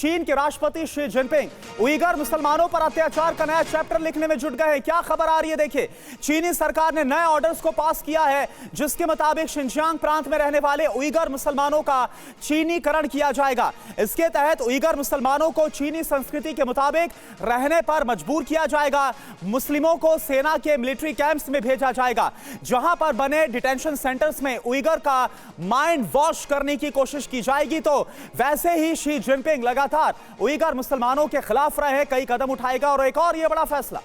चीन के राष्ट्रपति शी जिनपिंग उइगर मुसलमानों पर अत्याचार का नया चैप्टर लिखने में जुट गए हैं। क्या खबर आ रही है, देखिए। चीनी सरकार ने नए ऑर्डर्स को पास किया है, जिसके मुताबिक शिनजियांग प्रांत में रहने वाले उइगर मुसलमानों का चीनीकरण किया जाएगा। इसके तहत उइगर मुसलमानों को चीनी संस्कृति के मुताबिक रहने पर मजबूर किया जाएगा। मुस्लिमों को सेना के मिलिट्री कैंप्स में भेजा जाएगा, जहां पर बने डिटेंशन सेंटर्स में उइगर का माइंड वॉश करने की कोशिश की जाएगी। तो वैसे ही शी जिनपिंग लगातार उइगर मुसलमानों के खिलाफ रहे कई कदम उठाएगा। और एक और ये बड़ा फैसला,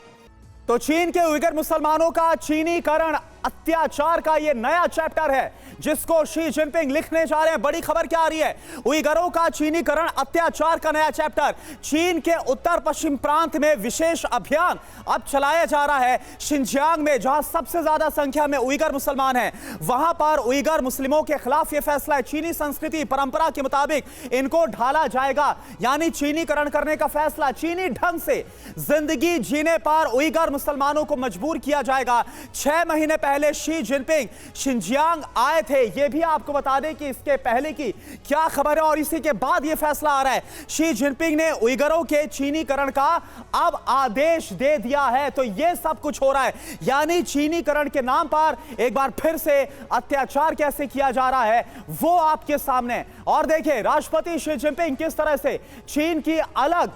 तो चीन के उइगर मुसलमानों का चीनीकरण अत्याचार का यह नया चैप्टर है, जिसको शी जिनपिंग लिखने जा रहे हैं। बड़ी खबर क्या आ रही है, उइगरों का चीनीकरण अत्याचार का नया चैप्टर। चीन के उत्तर पश्चिम प्रांत में विशेष अभियान अब चलाया जा रहा है। शिनजियांग में, जहां सबसे ज्यादा संख्या में उइगर मुसलमान हैं, वहां पर उइगर मुस्लिमों के खिलाफ यह फैसला है। चीनी संस्कृति परंपरा के मुताबिक इनको ढाला जाएगा, यानी चीनीकरण करने का फैसला। चीनी ढंग से जिंदगी जीने पर उइगर मुसलमानों को मजबूर किया जाएगा। 6 महीने पहले शी जिनपिंग शिनजियांग आए थे। यह भी आपको बता दें कि इसके पहले की क्या खबर है और इसी के बाद यह फैसला आ रहा है। शी जिनपिंग ने उइगरों के चीनीकरण का अब आदेश दे दिया है। तो यह सब कुछ हो रहा है, यानी चीनीकरण के नाम पर एक बार फिर से अत्याचार कैसे किया जा रहा है वो आपके सामने। और देखिए राष्ट्रपति शी जिनपिंग किस तरह से चीन की अलग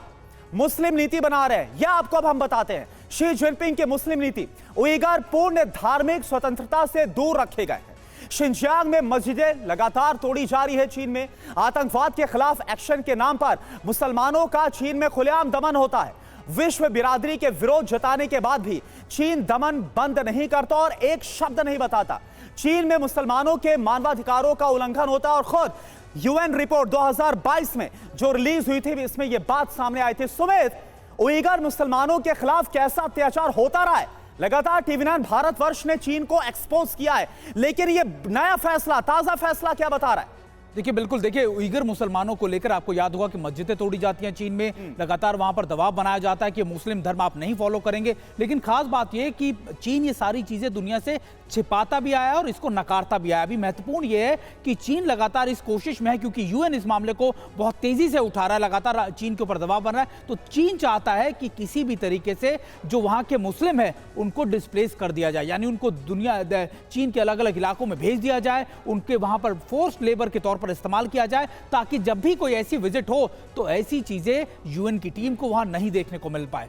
मुस्लिम नीति बना रहे हैं, यह आपको अब हम बताते हैं। शी जिनपिंग की मुस्लिम नीति, उइगर पूर्ण धार्मिक स्वतंत्रता से दूर रखे गए हैं। शिनजियांग में मस्जिदें लगातार तोड़ी जा रही है। चीन में आतंकवाद के खिलाफ एक्शन के नाम पर मुसलमानों का चीन में खुलेआम दमन होता है। विश्व बिरादरी के विरोध जताने के बाद भी चीन दमन बंद नहीं करता और एक शब्द नहीं बताता। चीन में मुसलमानों के मानवाधिकारों का उल्लंघन होता है और खुद यूएन रिपोर्ट 2022 में जो रिलीज हुई थी, इसमें यह बात सामने आई थी। सुमित, उइगर मुसलमानों के खिलाफ कैसा अत्याचार होता रहा है, लगातार टीवी9 भारतवर्ष ने चीन को एक्सपोज किया है, लेकिन यह नया फैसला, ताजा फैसला क्या बता रहा है? देखिए बिल्कुल, देखिए उइगर मुसलमानों को लेकर आपको याद होगा कि मस्जिदें तोड़ी जाती हैं चीन में, लगातार वहां पर दबाव बनाया जाता है कि मुस्लिम धर्म आप नहीं फॉलो करेंगे। लेकिन खास बात यह कि चीन ये सारी चीजें दुनिया से छिपाता भी आया और इसको नकारता भी आया। अभी महत्वपूर्ण यह है कि चीन लगातार इस कोशिश में है, क्योंकि यूएन इस मामले को बहुत तेजी से उठा रहा है, लगातार चीन के ऊपर दबाव बन रहा है। तो चीन चाहता है कि किसी भी तरीके से जो वहां के मुस्लिम है उनको डिस्प्लेस कर दिया जाए, यानी उनको दुनिया चीन के अलग अलग इलाकों में भेज दिया जाए, उनके वहां पर फोर्स्ड लेबर के तौर पर इस्तेमाल किया जाए, ताकि जब भी कोई ऐसी विजिट हो तो ऐसी चीजें यूएन की टीम को वहां नहीं देखने को मिल पाए।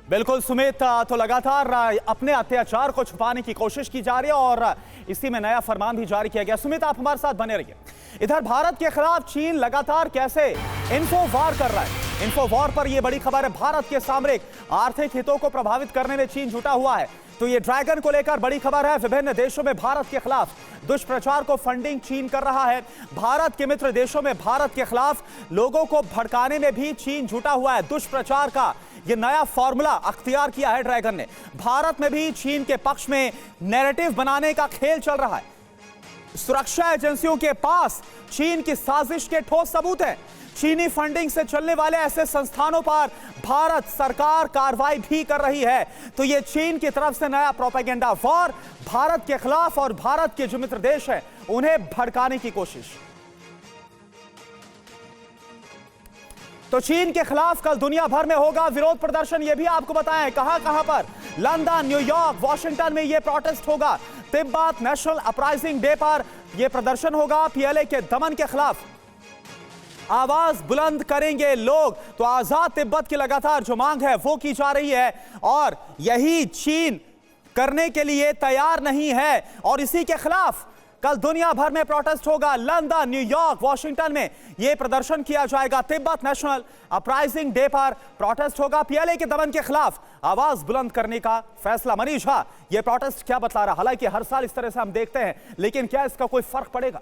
बिल्कुल सुमित, तो लगातार अपने अत्याचार को छुपाने की कोशिश की जा रही है और इसी में नया फरमान भी जारी किया गया। सुमित, आप हमारे साथ बने रहिए। इधर भारत के खिलाफ चीन लगातार कैसे इन्फोवार कर रहा है। इन्फोवार पर यह बड़ी खबर है, भारत के सामरिक आर्थिक हितों को प्रभावित करने में चीन जुटा हुआ है। तो ये ड्रैगन को लेकर बड़ी खबर है। विभिन्न देशों में भारत के खिलाफ दुष्प्रचार को फंडिंग चीन कर रहा है। भारत के मित्र देशों में भारत के खिलाफ लोगों को भड़काने में भी चीन जुटा हुआ है। दुष्प्रचार का ये नया फॉर्मूला अख्तियार किया है ड्रैगन ने। भारत में भी चीन के पक्ष में नैरेटिव बनाने का खेल चल रहा है। सुरक्षा एजेंसियों के पास चीन की साजिश के ठोस सबूत हैं। चीनी फंडिंग से चलने वाले ऐसे संस्थानों पर भारत सरकार कार्रवाई भी कर रही है। तो यह चीन की तरफ से नया प्रोपेगेंडा वॉर भारत के खिलाफ और भारत के जो मित्र देश हैं उन्हें भड़काने की कोशिश। तो चीन के खिलाफ कल दुनिया भर में होगा विरोध प्रदर्शन, यह भी आपको बताएं कहां पर। लंदन, न्यूयॉर्क, वॉशिंगटन में यह प्रोटेस्ट होगा। तिब्बत नेशनल अपराइजिंग डे पर यह प्रदर्शन होगा। पीएलए के दमन के खिलाफ आवाज बुलंद करेंगे लोग। तो आजाद तिब्बत की लगातार जो मांग है वो की जा रही है और यही चीन करने के लिए तैयार नहीं है और इसी के खिलाफ कल दुनिया भर में प्रोटेस्ट होगा। लंदन, न्यूयॉर्क, वॉशिंगटन में यह प्रदर्शन किया जाएगा। तिब्बत नेशनल अपराइजिंग डे पर प्रोटेस्ट होगा। पीएलए के दमन के खिलाफ आवाज बुलंद करने का फैसला। मनीष, यह प्रोटेस्ट क्या बता रहा? हालांकि हर साल इस तरह से हम देखते हैं, लेकिन क्या इसका कोई फर्क पड़ेगा?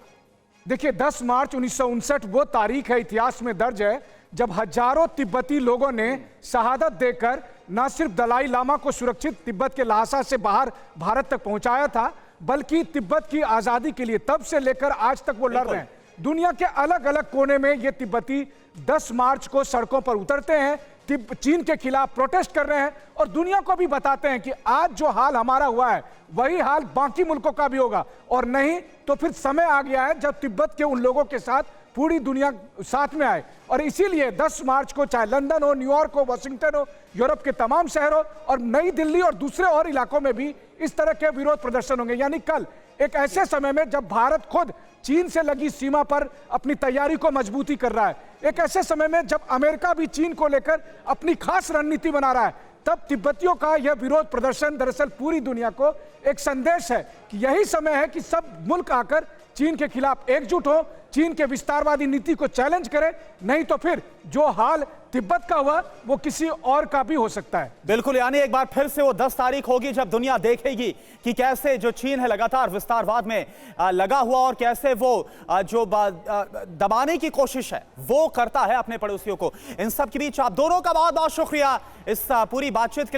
देखिए 10 मार्च 1959 वो तारीख है, इतिहास में दर्ज है, जब हजारों तिब्बती लोगों ने शहादत देकर न सिर्फ दलाई लामा को सुरक्षित तिब्बत के ल्हासा से बाहर भारत तक पहुंचाया था, बल्कि तिब्बत की आजादी के लिए तब से लेकर आज तक वो लड़ रहे हैं। दुनिया के अलग अलग कोने में ये तिब्बती 10 मार्च को सड़कों पर उतरते हैं, चीन के खिलाफ प्रोटेस्ट कर रहे हैं और दुनिया को भी बताते हैं कि आज जो हाल हमारा हुआ है वही हाल बाकी मुल्कों का भी होगा, और नहीं तो फिर समय आ गया है जब तिब्बत के उन लोगों के साथ पूरी दुनिया साथ में आए। और इसीलिए 10 मार्च को चाहे लंदन हो, न्यूयॉर्क हो, वाशिंगटन हो, यूरोप के तमाम शहरों और नई दिल्ली और दूसरे और इलाकों में भी इस तरह के विरोध प्रदर्शन होंगे। यानी कल एक ऐसे समय में जब भारत खुद चीन से लगी सीमा पर अपनी तैयारी को मजबूती कर रहा है, एक ऐसे समय में जब अमेरिका भी चीन को लेकर अपनी खास रणनीति बना रहा है, तब तिब्बतियों का यह विरोध प्रदर्शन दरअसल पूरी दुनिया को एक संदेश है कि यही समय है कि सब मुल्क आकर चीन के खिलाफ एकजुट हो, चीन के विस्तारवादी नीति को चैलेंज करे, नहीं तो फिर जो हाल तिब्बत का हुआ वो किसी और का भी हो सकता है। बिल्कुल, यानी एक बार फिर से वो 10 तारीख होगी जब दुनिया देखेगी कि कैसे जो चीन है लगातार विस्तारवाद में लगा हुआ और कैसे वो जो दबाने की कोशिश है वो करता है अपने पड़ोसियों को। इन सब के बीच आप दोनों का बहुत बहुत शुक्रिया इस पूरी बातचीत के लिए।